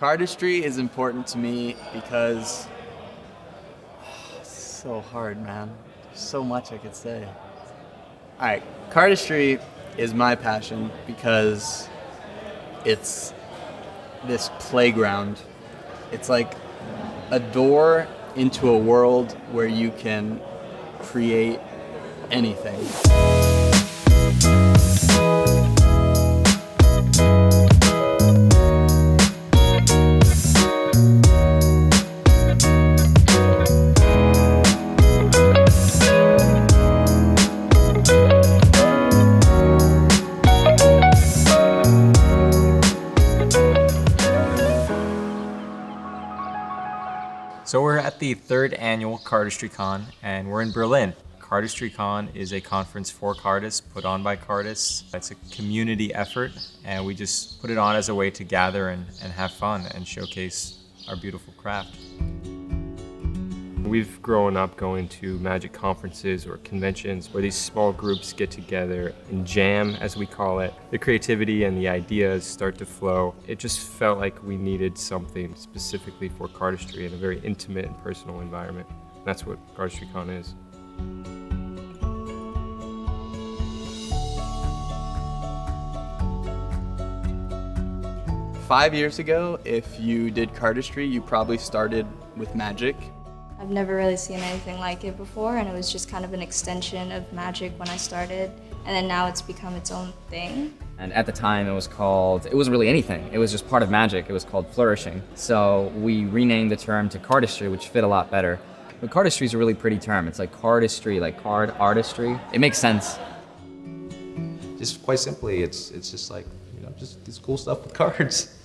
Cardistry is important to me because it's so hard, man. There's so much I could say. All right, cardistry is my passion because it's this playground. It's like a door into a world where you can create anything. So we're at the third annual Cardistry-Con, and we're in Berlin. Cardistry-Con is a conference for cardists, put on by cardists. It's a community effort, and we just put it on as a way to gather and have fun and showcase our beautiful craft. We've grown up going to magic conferences or conventions where these small groups get together and jam, as we call it. The creativity and the ideas start to flow. It just felt like we needed something specifically for cardistry in a very intimate and personal environment. That's what Cardistry-Con is. Five years ago, if you did cardistry, you probably started with magic. I've never really seen anything like it before, and it was just kind of an extension of magic when I started, and then now it's become its own thing. And at the time it wasn't really anything. It was just part of magic. It was called flourishing. So we renamed the term to cardistry, which fit a lot better. But cardistry is a really pretty term. It's like cardistry, like card artistry. It makes sense. Just quite simply, it's just like, just this cool stuff with cards.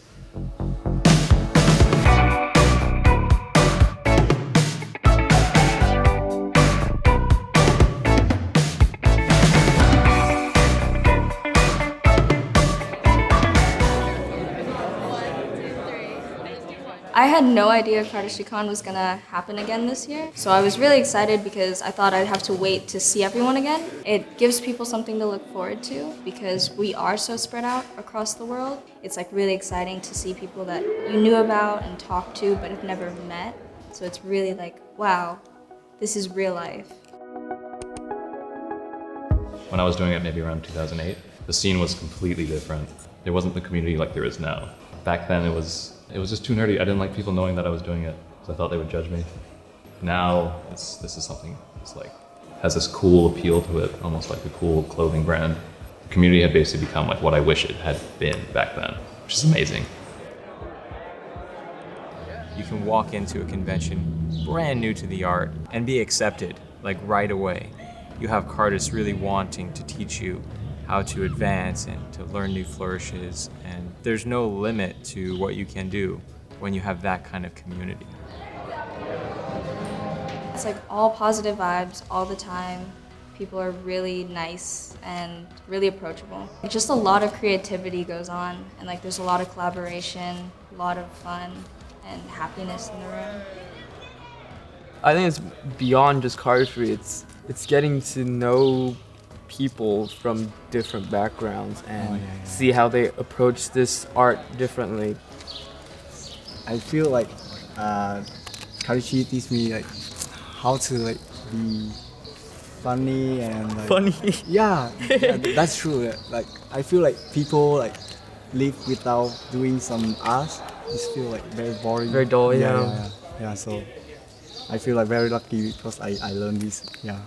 I had no idea Cardistry-Con was gonna happen again this year, so I was really excited because I thought I'd have to wait to see everyone again. It gives people something to look forward to because we are so spread out across the world. It's like really exciting to see people that you knew about and talked to but have never met. So it's really like, wow, this is real life. When I was doing it maybe around 2008, the scene was completely different. There wasn't the community like there is now. Back then it was just too nerdy. I didn't like people knowing that I was doing it because I thought they would judge me. Now this is something that's like has this cool appeal to it, almost like a cool clothing brand. The community had basically become like what I wish it had been back then, which is amazing. You can walk into a convention brand new to the art and be accepted like right away. You have cardists really wanting to teach you how to advance and to learn new flourishes, and there's no limit to what you can do when you have that kind of community. It's like all positive vibes all the time. People are really nice and really approachable. Just a lot of creativity goes on, and like there's a lot of collaboration, a lot of fun and happiness in the room. I think it's beyond just cardistry. It's getting to know people from different backgrounds and see how they approach this art differently. I feel like cardistry teaches me like how to like be funny and like, Funny? yeah, that's true. Like I feel like people like live without doing some art. Just feel like very boring. Very dull, yeah. So I feel like very lucky because I learned this. Yeah.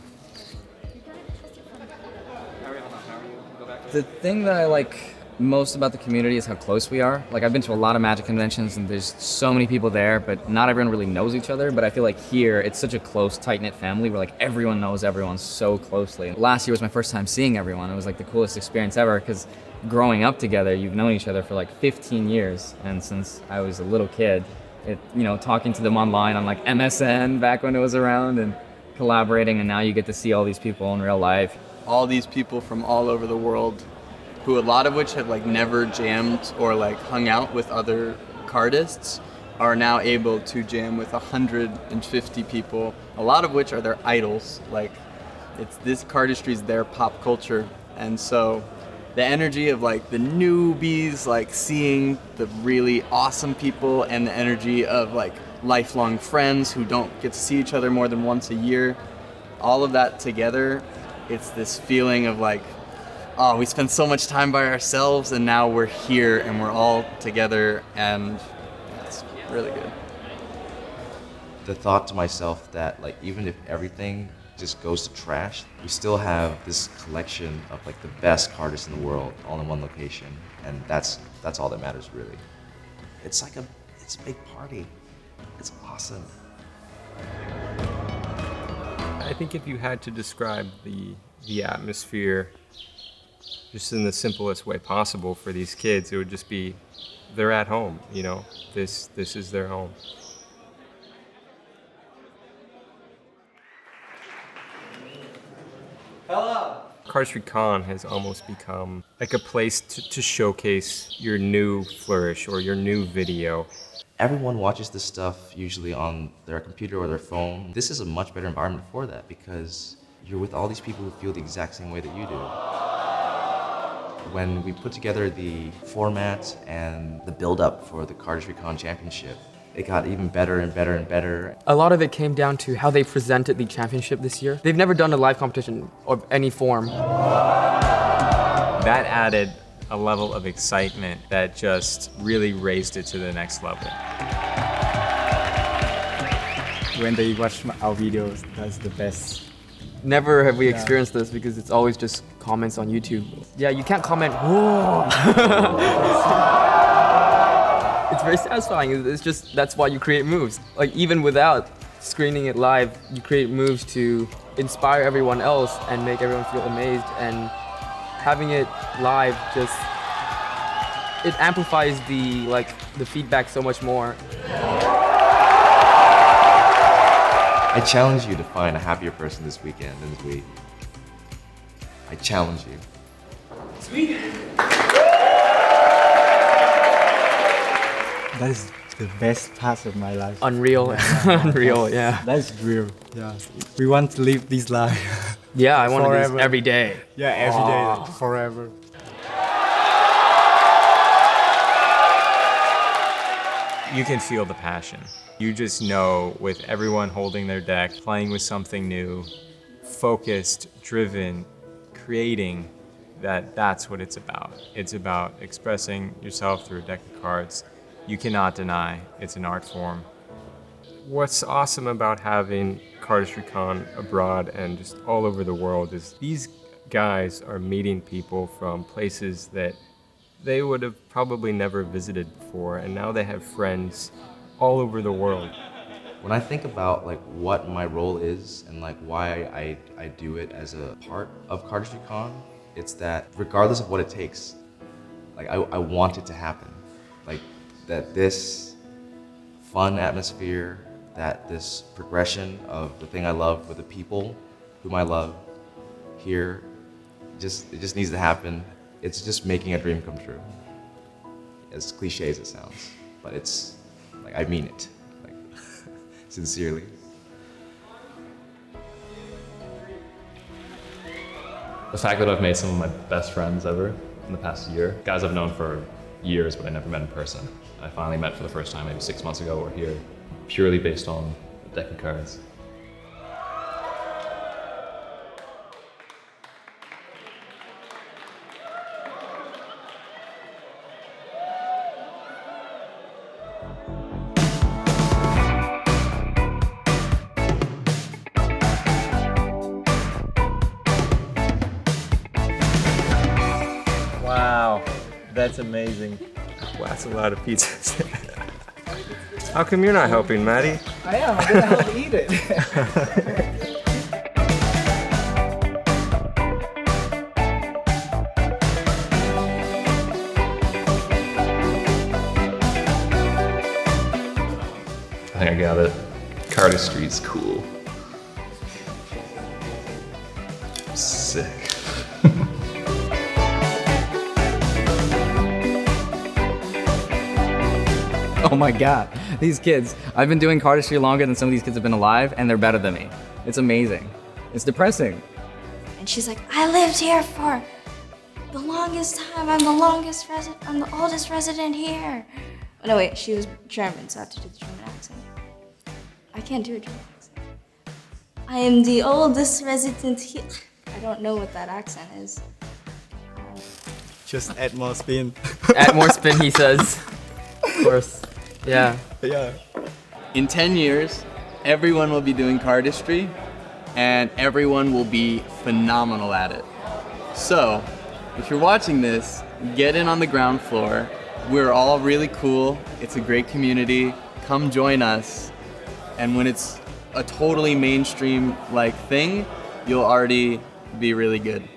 The thing that I like most about the community is how close we are. Like I've been to a lot of magic conventions and there's so many people there, but not everyone really knows each other. But I feel like here it's such a close, tight-knit family where like everyone knows everyone so closely. Last year was my first time seeing everyone. It was like the coolest experience ever because growing up together, you've known each other for like 15 years. And since I was a little kid, talking to them online on like MSN back when it was around and collaborating, and now you get to see all these people in real life. All these people from all over the world, who a lot of which have like never jammed or like hung out with other cardists, are now able to jam with 150 people, a lot of which are their idols. Like this cardistry is their pop culture, and so the energy of like the newbies, like seeing the really awesome people, and the energy of like lifelong friends who don't get to see each other more than once a year. All of that together, it's this feeling of like, oh, we spent so much time by ourselves and now we're here and we're all together, and it's really good. The thought to myself that like even if everything just goes to trash, we still have this collection of like the best cardists in the world all in one location, and that's all that matters really. It's a big party. It's awesome. I think if you had to describe the atmosphere just in the simplest way possible for these kids, it would just be they're at home, you know. This is their home. Hello. Cardistry-Con has almost become like a place to showcase your new flourish or your new video. Everyone watches this stuff usually on their computer or their phone. This is a much better environment for that because you're with all these people who feel the exact same way that you do. When we put together the format and the build-up for the Cardistry-Con Championship, it got even better and better and better. A lot of it came down to how they presented the championship this year. They've never done a live competition of any form. That added a level of excitement that just really raised it to the next level. When they watch our videos, that's the best. Never have we experienced this because it's always just comments on YouTube. Yeah, you can't comment, whoa! It's very satisfying. It's just, that's why you create moves. Like even without screening it live, you create moves to inspire everyone else and make everyone feel amazed, and having it live just, it amplifies the feedback so much more. I challenge you to find a happier person this weekend than this week. I challenge you. Sweet. That is the best part of my life. Unreal, unreal, yeah. That's real. Yeah. We want to live this life. Yeah, I want to do Forever. this every day. Yeah, every day, forever. You can feel the passion. You just know with everyone holding their deck, playing with something new, focused, driven, creating, that's what it's about. It's about expressing yourself through a deck of cards. You cannot deny it's an art form. What's awesome about having Cardistry-Con abroad and just all over the world is these guys are meeting people from places that they would have probably never visited before, and now they have friends all over the world. When I think about like what my role is and like why I do it as a part of Cardistry-Con, it's that regardless of what it takes, like I want it to happen. Like that this fun atmosphere, that this progression of the thing I love with the people whom I love here, it just needs to happen. It's just making a dream come true. As cliche as it sounds, but it's like I mean it, like sincerely. The fact that I've made some of my best friends ever in the past year, guys I've known for years but I never met in person. I finally met for the first time maybe 6 months ago. We're here purely based on a deck of cards. Wow, that's amazing. Wow, that's a lot of pizzas. How come you're not helping, Maddie? I am. I'm gonna help eat it. I think I got it. Cardistry's cool. Sick. Oh my god, these kids. I've been doing cardistry longer than some of these kids have been alive, and they're better than me. It's amazing. It's depressing. And she's like, I lived here for the longest time, I'm the longest resident, I'm the oldest resident here. Oh, no, wait, she was German, so I have to do the German accent. I can't do a German accent. I am the oldest resident here. I don't know what that accent is. Just add more spin. Add more spin, he says. Of course. Yeah. Yeah. In 10 years, everyone will be doing cardistry, and everyone will be phenomenal at it. So, if you're watching this, get in on the ground floor. We're all really cool. It's a great community. Come join us. And when it's a totally mainstream like thing, you'll already be really good.